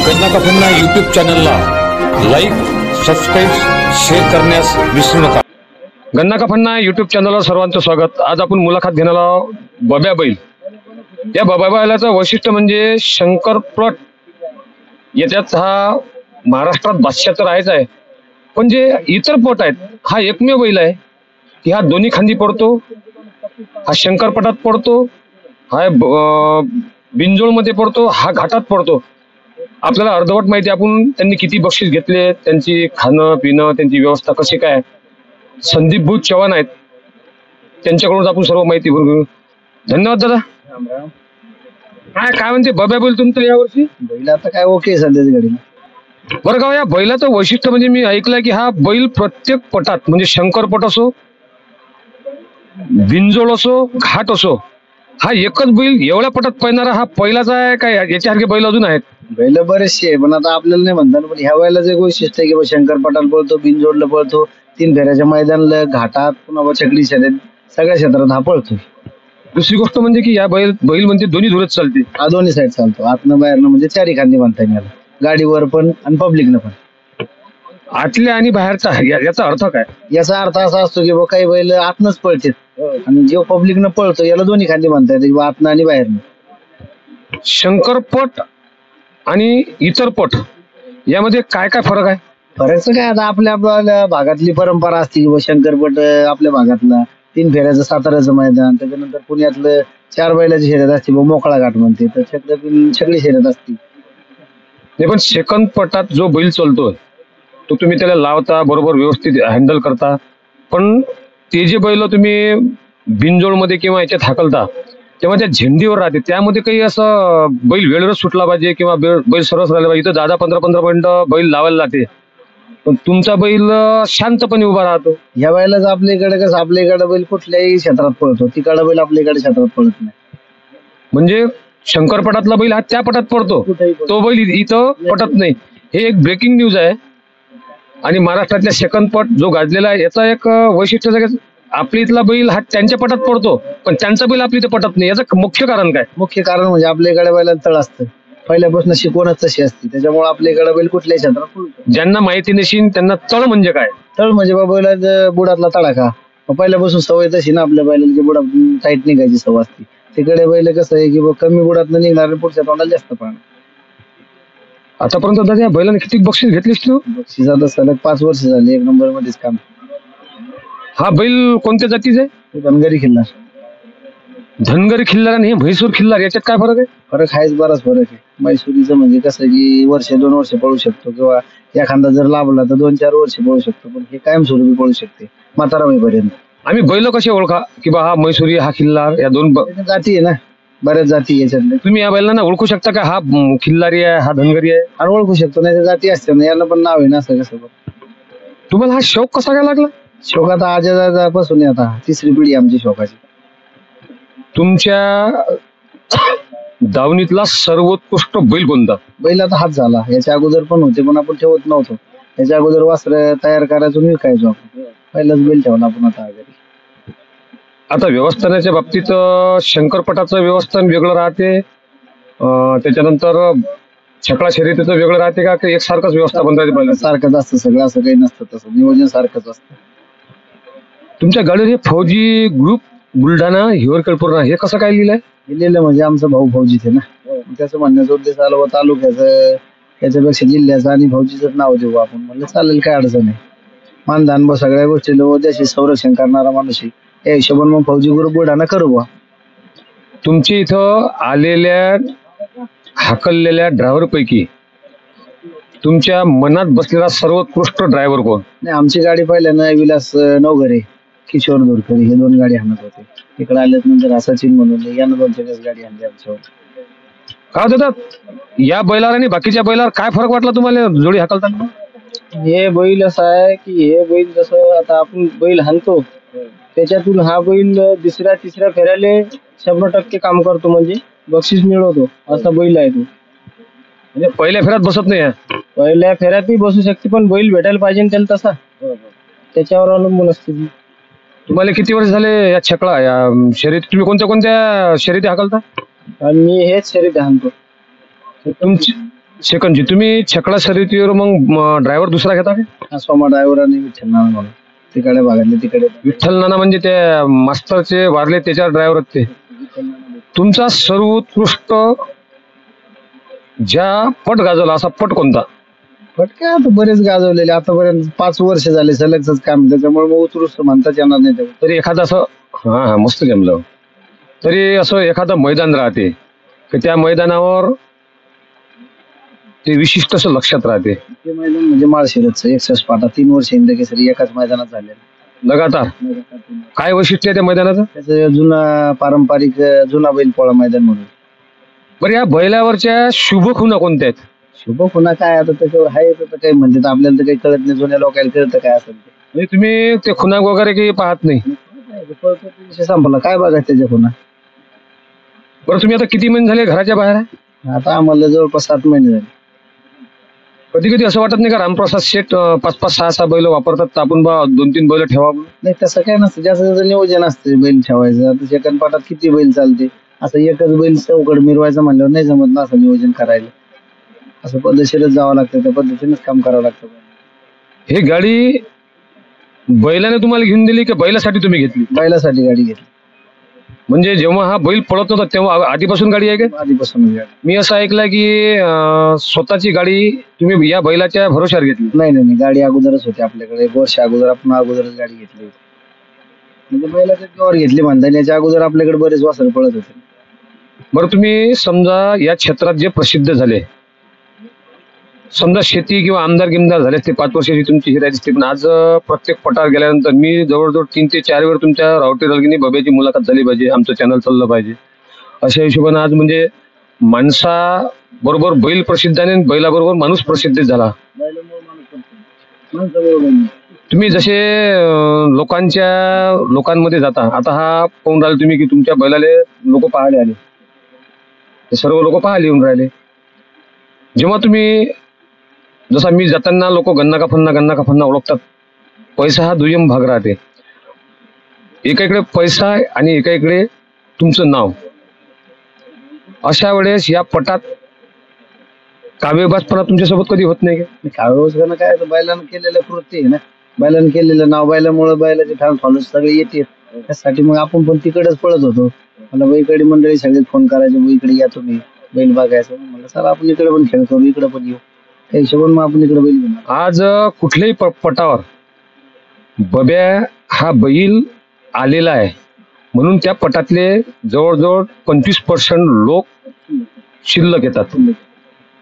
गन्ना का फन्ना यूट्यूब चॅनलला लाईक, सबस्क्राईब, शेअर करण्यास विसरू नका। गन्ना का फन्ना यूट्यूब चॅनलवर सर्वांचं स्वागत। आज आपण मुलाखत घेणार आहोत बब्या बैल। या बब्या बैलाचं वैशिष्ट्य म्हणजे शंकरपट। याच्यात हा महाराष्ट्रात बादशाह तर आहेच आहे, पण जे इतर पट आहेत हा एकमेव बैल आहे की हा दोन्ही खांदी पडतो, हा शंकरपटात पडतो, हा बिंजोळ मध्ये पडतो, हा घाटात पडतो। आपल्याला अर्धवट माहिती आपण त्यांनी किती बक्षीस घेतले, त्यांची खाणं पिणं, त्यांची व्यवस्था कशी काय। संदीप भूत चव्हाण आहेत, त्यांच्याकडून आपण सर्व माहिती घेऊ। धन्यवाद दादा। काय म्हणते बब्या बैल तुमचं यावर्षी? बैल आता काय ओके सध्याच्या घडीला। बरं का, या बैलाचं वैशिष्ट्य म्हणजे मी ऐकलंय की हा बैल प्रत्येक पटात म्हणजे शंकरपट असो, बिंजोळ असो, घाट असो, हा एकच बैल एवढ्या पटात पळणारा हा पहिलाच आहे काय? याच्यासारखे बैल अजून आहेत? बैल बरेचसे आहे, पण आता आपल्याला नाही म्हणतात। पण ह्या बैलाचं एक वैशिष्ट्य आहे की शंकरपटाला पळतो, बिनजोडला पळतो, 3 फेऱ्याच्या मैदानाला, घाटात, पुन्हा चकडी शर्यत, सगळ्या क्षेत्रात हा पळतो। दुसरी गोष्ट म्हणजे की या बैल म्हणजे दोन्ही धुरत चालते। हा दोन्ही साईड चालतो, आतनं बाहेरनं, म्हणजे चारी खांदी म्हणता येईल याला, गाडीवर पण आणि पब्लिकनं पण। आतल्या आणि बाहेरचा याचा अर्थ काय? याचा अर्थ असा असतो की काही बैल आतनच पळते आणि जो पब्लिकनं पळतो याला दोन्ही खांदी म्हणता येते, किंवा आतनं आणि बाहेरनं। शंकरपट आणि इतर पट यामध्ये काय काय फरक आहे? फरकचं काय, आता आपल्या भागातली परंपरा असते की शंकरपट आपल्या भागातला 3 फेऱ्याचं साताऱ्याचं मैदान, त्याच्यानंतर पुण्यातलं 4 बैलाची शर्यत असते, मोकळा घाट म्हणते, तर सगळी शर्यत असते। नाही, पण सेकंद पटात जो बैल चालतोय तो तुम्ही त्याला लावता, बरोबर व्यवस्थित हँडल करता, पण ते जे बैल तुम्ही बिनजोड मध्ये किंवा याच्यात हाकलता तेव्हा त्या झेंडीवर राहते, त्यामध्ये काही असं बैल वेळेवर सुटला पाहिजे किंवा बैल सरस राहिला पाहिजे। इथं 10-15 मिनिटं बैल लावायला लागते, पण तुमचा बैल शांतपणे उभा राहतो। ह्या बैलाच आपल्याकडे कसं, आपल्याकडे बैल कुठल्याही क्षेत्रात पळतो, तिकडे बैल आपल्याकडे क्षेत्रात पळत नाही। म्हणजे शंकरपटातला बैल हा त्या पटात पडतो, तो बैल इथं पटत नाही। हे एक ब्रेकिंग न्यूज आहे। आणि महाराष्ट्रातल्या सेकंद पट जो गाजलेला आहे याचा एक वैशिष्ट्य, आपल्या इथला बैल हा त्यांच्या पटात पडतो, पण त्यांचा बैल आपल्या इथे पटत नाही। याचं मुख्य कारण काय? मुख्य कारण म्हणजे आपल्याकडे बैलांना तळ असतं, पहिल्यापासून शिकवणच तशी असते, त्याच्यामुळे आपल्याकडे बैल कुठल्याही क्षेत्रात पळतो। ज्यांना माहिती नसेल त्यांना तळ म्हणजे काय? तळ म्हणजे बैला बुडातला तडाखा, पहिल्यापासून सवय तशी ना आपल्या बैलाला, की बुडा टाईट निघायची सवय असते। तिकडे बैल कसं आहे की कमी बुडात निघणार, पुढच्या तोंडाला जास्त पाहणार। आतापर्यंत दादा या बैलाने किती बक्षीस घेतलीस तू? बक्षीस आता सलग 5 वर्ष झाली, 1 नंबर मध्येच काम। हा बैल कोणत्या जातीचा आहे? धनगरी खिल्लार। धनगरी खिल्लार आणि म्हैसूर खिल्लार याच्यात काय फरक आहे? फरक आहेच, बराच फरक आहे। म्हैसूरीचं म्हणजे कसं की 1-2 वर्ष पळू शकतो, किंवा एखादा जर लाभला तर 2-4 वर्ष पळू शकतो, पण हे कायमस्वरूपी पळू शकते म्हातारा होईपर्यंत। आम्ही बैल कसे ओळखा की बा हा म्हैसूरी, हा खिल्लार, या दोन जाती आहे ना, बऱ्याच जाती याच्यातल्या। तुम्ही या बैलांना ओळखू शकता का हा खिल्लारी आहे, हा धनगरी आहे? आणि ओळखू शकतो, नाही तर जाती असते ना, याला पण नाव आहे ना असं कसं। तुम्हाला हा शौक कसा काय लागला? शौक आता आजपासून आता 3री पिढी आमची शौकाची। तुमच्या दावणीतला सर्वोत्कृष्ट बैल कोणता? बैल आता हाच झाला, याच्या अगोदर पण होते पण आपण ठेवत नव्हतो। याच्या अगोदर वासर तयार करायचो आणि विकायचो आपण, पहिलाच बैल ठेवला आपण आता घरी। आता व्यवस्थानाच्या बाबतीत शंकरपटाचं व्यवस्थान वेगळं राहते, त्याच्यानंतर छकडा शर्यतीचं वेगळं राहते का एकसारखंच व्यवस्थापन राहते? पहिलं सारखंच असतं सगळं, असं काही नसतं, तसं नियोजन सारखंच असतं। तुमच्या गाडीवर हे फौजी ग्रुप बुलढाणा हिवरखेड हे कसं काय लिहिलंय? लिहिलं म्हणजे आमचा भाऊ फौजीच आहे ना, त्याचं म्हणण्याचा उद्देश आला व तालुक्याचं, याच्यापेक्षा जिल्ह्याचं आणि फौजीचं नाव देऊ आपण, म्हणलं चालेल, काय अडचण आहे। मानधन व सगळ्या गोष्टी देशाचे संरक्षण करणारा माणूस आहे, या हिशोबाने मग फौजी ग्रुप बुलढाणा करू बा। तुमच्या इथं आलेल्या हाकललेल्या ड्रायव्हर पैकी तुमच्या मनात बसलेला सर्वोत्कृष्ट ड्रायव्हर कोण? नाही, आमची गाडी पहिल्यानं विलास नवघरे, किशोर धुरकरी हे 2 गाडी हाणत होते। तिकडे आल्यानंतर सचिन म्हणून यानं 2-4 गाडी आणली आमच्यावर। काय दादा, या बैलावर आणि बाकीच्या बैलावर काय फरक वाटला तुम्हाला जोडी हाकलताना? हे बैल असं आहे की हे बैल जसं आता आपण बैल हाणतो, त्याच्यातून हा बैल 2ऱ्या-3ऱ्या फेऱ्याले 100% काम करतो, म्हणजे बक्षीस मिळवतो, असा बैल आहे तो। म्हणजे पहिल्या फेऱ्यात बसत नाही? पहिल्या फेऱ्यातही बसू शकते, पण बैल भेटायला पाहिजे त्याला तसा, त्याच्यावर अवलंबून असते। तुम्हाला किती वर्ष झाले या छकडा या शर्यती? तुम्ही कोणत्या शर्यती हाकलता? आणि मी हेच शर्यती हाणतो। सेकंदची तुम्ही छकडा शर्यतीवर मग ड्रायव्हर दुसरा घेता का? हा सोमा ड्रायव्हर आणि विठ्ठल नाना म्हणून तिकडे भागातले तिकडे विठ्ठल नाना म्हणजे ते मास्तरचे वारले त्याच्या ड्रायव्हर ते. तुमचा सर्वोत्कृष्ट ज्या पट गाजवला असा पट कोणता? पण काय आता बरेच गाजवलेले आतापर्यंत 5 वर्ष झाले सलगच काम, त्याच्यामुळे मग उत्कृष्ट म्हणताच येणार नाही त्याला. तरी एखादं असं हा मस्त जमलं. तरी असं एखादं मैदान राहते की त्या मैदानावर ते विशिष्ट असं लक्षात राहते. ते मैदान म्हणजे माळशिरसचं 61 पाटा 3 वर्ष हिंद केसरी एकाच मैदानात झाले. लगातार काय वैशिष्ट्य आहे त्या मैदानाचं? त्याचं जुना पारंपरिक जुना बैलपोळा मैदान म्हणून. बरं या बैलावरच्या शुभ खुणा कोणत्या आहेत? शुभ पुन्हा काय आता त्याच्यावर आहे तर काही म्हणतात आपल्याला तर काही कळत नाही, जुन्या लोकांना कळतं काय असेल ते. म्हणजे तुम्ही ते खुणा वगैरे काही पाहत नाही? विषय संपला काय बघा त्याच्या पुन्हा. बरं तुम्ही आता किती महिने झाले घराच्या बाहेर आहे? आता आम्हाला जवळपास 7 महिने झाले. कधी कधी असं वाटत नाही का रामप्रसाद शेठ 5-5, 6-6 बैल वापरतात तर आपण 2-3 बैल ठेवावं? नाही तसं काय नसतं, ज्याचं त्याचं नियोजन असते बैल ठेवायचं. आता सेकंड पाठात किती बैल चालते, असं एकच बैल चौकड मिरवायचं म्हणल्यावर नाही जमत ना असं नियोजन करायला. असं पद्धतशीरच जावं लागतं, त्या पद्धतीनेच काम करावं लागतं. ही गाडी बैलाने तुम्हाला घेऊन दिली की बैलासाठी तुम्ही घेतली? बैलासाठी गाडी घेतली. म्हणजे जेव्हा हा बैल पळत नव्हता तेव्हा आधीपासून गाडी आहे का? आधीपासून गाडी. मी असं ऐकलं की स्वतःची गाडी तुम्ही या बैलाच्या भरोश्यावर घेतली? नाही गाडी अगोदरच होती आपल्याकडे. 1 वर्ष अगोदर आपण अगोदरच गाडी घेतली होती. म्हणजे बैलाच्या जीवावर घेतली म्हणता येईल. याच्या अगोदर आपल्याकडे बरेच वासर पळत होते. बरं तुम्ही समजा या क्षेत्रात जे प्रसिद्ध झाले, समजा शेती किंवा आमदार गिमदार झाले ते 5 वर्षाची तुमची हिरा दिसते, पण आज प्रत्येक पटावर गेल्यानंतर मी जवळजवळ 3 ते 4 वेळ तुमच्या रावटी रलगिनी बब्याची मुलाखत झाली पाहिजे, आमचं चॅनल चाललं पाहिजे अशा हिशोबाने आज म्हणजे माणसा बरोबर बैल प्रसिद्ध आणि बैलाबरोबर माणूस प्रसिद्ध झाला. तुम्ही जसे लोकांमध्ये जाता, आता हा पाहून राहिले तुम्ही की तुमच्या बैलाले लोक पाहायला आले, ते सर्व लोक पाहायला येऊन राहिले. जेव्हा तुम्ही जसा मी जाताना लोक गन्ना का फन्ना ओळखतात, पैसा हा दुय्यम भाग राहते. एका इकडे पैसा आहे आणि एका इकडे तुमचं नाव. अशा वेळेस या पटात काव्यबाजपणा तुमच्यासोबत कधी होत नाही का? काव्यवाचकांना काय बैलानं केलेलं कृती आहे ना, बैलानं केलेलं नाव, बैलामुळे बैलाचे फॅन फॉलोअर्स सगळे येते. त्यासाठी मग आपण पण तिकडेच पळत होतो. मला बैलकडे मंडळी सगळे फोन करायचे, इकडे या तुम्ही बैल बघायचं. म्हणलं सर आपण इकडे पण खेळ करू, इकडे पण येऊ. त्या हिशोबाने मग आपण इकडे बैल घेऊ. आज कुठल्याही पटावर बब्या हा बैल आलेला आहे म्हणून त्या पटातले जवळजवळ 25% लोक शिल्लक येतात.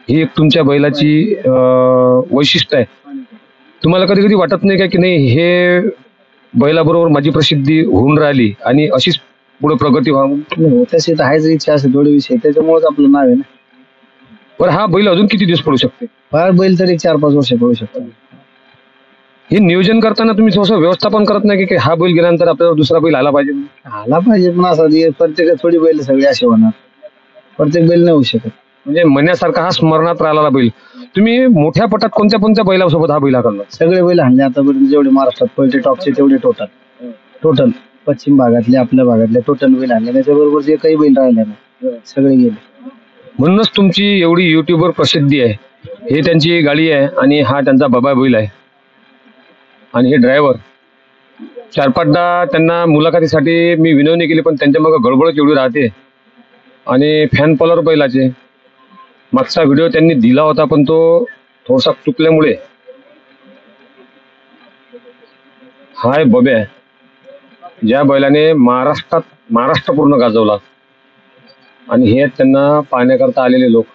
ही एक तुमच्या बैलाची वैशिष्ट्य आहे. तुम्हाला कधी कधी वाटत नाही का की नाही हे बैलाबरोबर माझी प्रसिद्धी होऊन राहिली आणि अशीच पुढे प्रगती व्हावं? तशी तर आहेच इच्छा असे थोडे विषय, त्याच्यामुळेच आपलं नाव आहे ना. बरं हा बैल अजून किती दिवस पडू शकते? फार बैल तरी 4-5 वर्ष पळू शकतो. हे नियोजन करताना तुम्ही थोडंसं व्यवस्थापन करत नाही की हा बैल गेल्यानंतर आपल्याला दुसरा बैल आला पाहिजे? पण असं प्रत्येक थोडी बैल सगळे असे होणार, प्रत्येक बैल नाही होऊ शकत. म्हणजे म्हणण्यासारखा हा स्मरणात राहिलेला बैल. तुम्ही मोठ्या पटात कोणत्या बैलासोबत हा बैल हाकलला? सगळे बैल हाणले आतापर्यंत जेवढे महाराष्ट्रात पळते टॉपचे तेवढे टोटल पश्चिम भागातले आपल्या भागातले टोटल बैल हाणले. त्याच्याबरोबर जे काही बैल राहिले ना सगळे गेले. म्हणूनच तुमची एवढी युट्यूबवर प्रसिद्धी आहे. हे त्यांची गाडी आहे आणि हा त्यांचा बाबा बैल आहे. आणि हे ड्रायव्हर 4-5दा त्यांना मुलाखतीसाठी मी विनवणी केली पण त्यांच्या मग गडबडच एवढी राहते. आणि फॅन फॉलोअर बैलाचे मागचा व्हिडिओ त्यांनी दिला होता पण तो थोडासा चुकल्यामुळे हाय बब्या ज्या बैलाने महाराष्ट्र पूर्ण गाजवला आणि हे त्यांना पाहण्याकरता आलेले लोक.